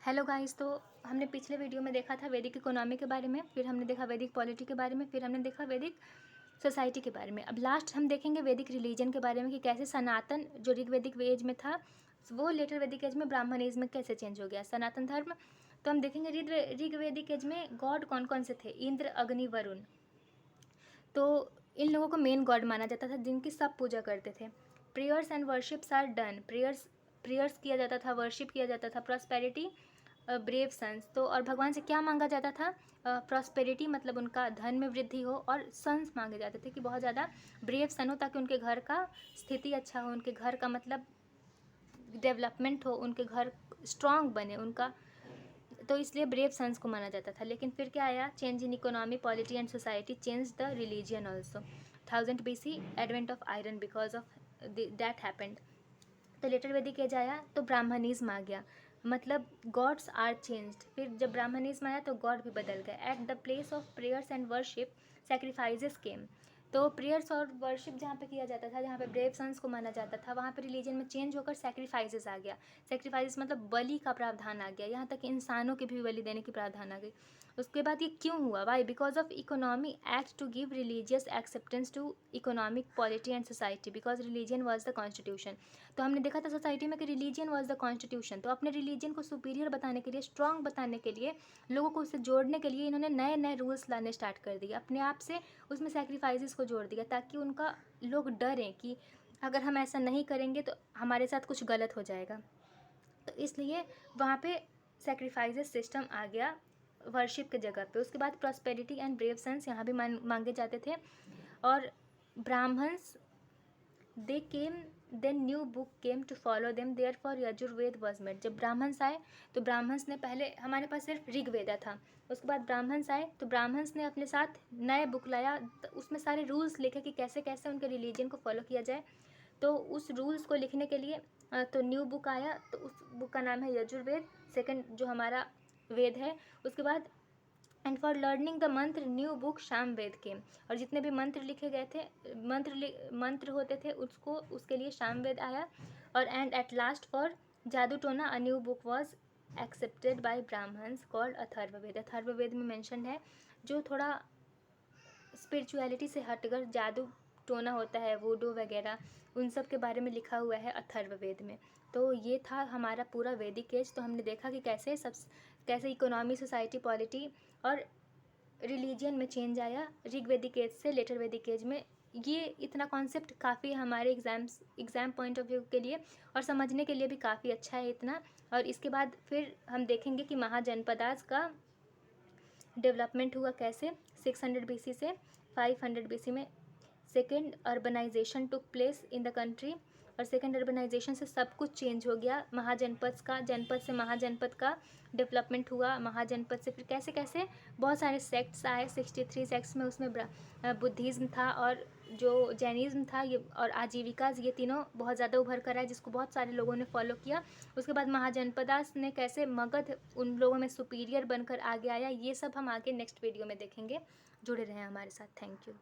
Hello guys, तो हमने पिछले वीडियो में देखा था वैदिक इकोनॉमी के बारे में, फिर हमने देखा वैदिक पॉलिटी के बारे में, फिर हमने देखा वैदिक सोसाइटी के बारे में। अब लास्ट हम देखेंगे वैदिक रिलीजन के बारे में कि कैसे सनातन जो ऋग वैदिक एज में था वो लेटर वैदिक एज में ब्राह्मणिज्म में कैसे चेंज हो गया सनातन धर्म। तो हम देखेंगे ऋग वैदिक एज में गॉड कौन कौन से थे। इंद्र, अग्नि, वरुण। तो इन लोगों को मेन गॉड माना जाता था जिनकी सब पूजा करते थे। Prayers and worships are done. Prayers किया जाता था, वर्शिप किया जाता था। Prosperity, brave sons. तो और भगवान से क्या मांगा जाता था? प्रॉस्पेरिटी मतलब उनका धन में वृद्धि हो, और सन्स मांगे जाते थे कि बहुत ज़्यादा ब्रेव सन हो ताकि उनके घर का स्थिति अच्छा हो, उनके घर का मतलब डेवलपमेंट हो, उनके घर स्ट्रांग बने उनका। तो इसलिए ब्रेव सन्स को माना जाता था। लेकिन फिर क्या आया? Change in economy, polity and society change the religion also. 1000 BC advent of iron because of that happened. तो लेटर वैदिक एज आया तो ब्राह्मणिज्म आ गया, मतलब गॉड्स आर चेंज्ड। फिर जब ब्राह्मणिज्म आया तो गॉड भी बदल गए। At the place of prayers and worship sacrifices came. तो प्रेयर्स और वर्शिप जहाँ पे किया जाता था, जहाँ पे ब्रेव सन्स को माना जाता था, वहाँ पे रिलीजन में चेंज होकर सेक्रीफाइसेस आ गया। सेक्रीफाइसेस मतलब बलि का प्रावधान आ गया, यहाँ तक कि इंसानों के भी बलि देने की प्रावधान आ गई। उसके बाद ये क्यों हुआ? Why? Because of economy act to give religious acceptance to economic polity and society, because religion was the constitution. तो हमने देखा था सोसाइटी में कि रिलीजन वाज द कॉन्स्टिट्यूशन। तो अपने रिलीजन को सुपीरियर बताने के लिए, स्ट्रांग बताने के लिए, लोगों को उससे जोड़ने के लिए इन्होंने नए नए रूल्स लाने स्टार्ट कर दिए, अपने आप से उसमें सेक्रीफाइसेस को जोड़ दिया ताकि उनका लोग डरें कि अगर हम ऐसा नहीं करेंगे तो हमारे साथ कुछ गलत हो जाएगा। तो इसलिए वहाँ पे सेक्रीफाइसेस सिस्टम आ गया वर्शिप के जगह पे। उसके बाद प्रॉस्पेरिटी एंड ब्रेव सन्स यहाँ भी मांगे जाते थे। और Brahmins they came, then new book came to follow them, therefore Yajurveda was made. जब ब्राह्मण्स आए तो ब्राह्मण्स ने, पहले हमारे पास सिर्फ ऋग्वेदा था, उसके बाद ब्राह्मण्स आए तो ब्राह्मण्स ने अपने साथ नए बुक लाया, तो उसमें सारे रूल्स लिखे कि कैसे कैसे उनके रिलीजन को फॉलो किया जाए। तो उस रूल्स को लिखने के लिए तो न्यू बुक आया, तो उस बुक का नाम है यजुर्वेद, सेकंड जो हमारा वेद है। उसके बाद एंड फॉर लर्निंग द मंत्र न्यू बुक सामवेद के। और जितने भी मंत्र लिखे गए थे, मंत्र होते थे, उसके लिए सामवेद आया। और एंड एट लास्ट फॉर जादू टोना a new book was accepted by Brahmins called Atharvaveda. Atharvaveda में मेंशन है जो थोड़ा स्पिरिचुअलिटी से हटकर जादू टोना होता है, वूडू वगैरह, उन सब के बारे में लिखा हुआ है अथर्ववेद में। तो ये था हमारा पूरा वैदिक एज। तो हमने देखा कि कैसे इकोनॉमी, सोसाइटी, पॉलिटी और रिलीजियन में चेंज आया ऋग वैदिक एज से लेटर वैदिक एज में। ये इतना कॉन्सेप्ट काफ़ी हमारे एग्ज़ाम पॉइंट ऑफ व्यू के लिए और समझने के लिए भी काफ़ी अच्छा है इतना। और इसके बाद फिर हम देखेंगे कि महाजनपदास का डेवलपमेंट हुआ कैसे 600 BC से 500 BC में। Second urbanisation took place in the country, और सेकेंड अर्बनाइजेशन से सब कुछ चेंज हो गया। महाजनपद का, जनपद से महाजनपद का डेवलपमेंट हुआ। महाजनपद से फिर कैसे कैसे बहुत सारे सेक्ट्स आए, 63 सेक्ट्स में, उसमें बुद्धिज़्म था और जो जैनिज़्म था, ये और आजीविका, ये तीनों बहुत ज़्यादा उभर कर आए जिसको बहुत सारे लोगों ने फॉलो किया। उसके बाद महाजनपदास ने कैसे मगध उन लोगों में सुपीरियर बनकर आगे आया, ये सब हम आगे नेक्स्ट वीडियो में देखेंगे। जुड़े रहें हमारे साथ। Thank you.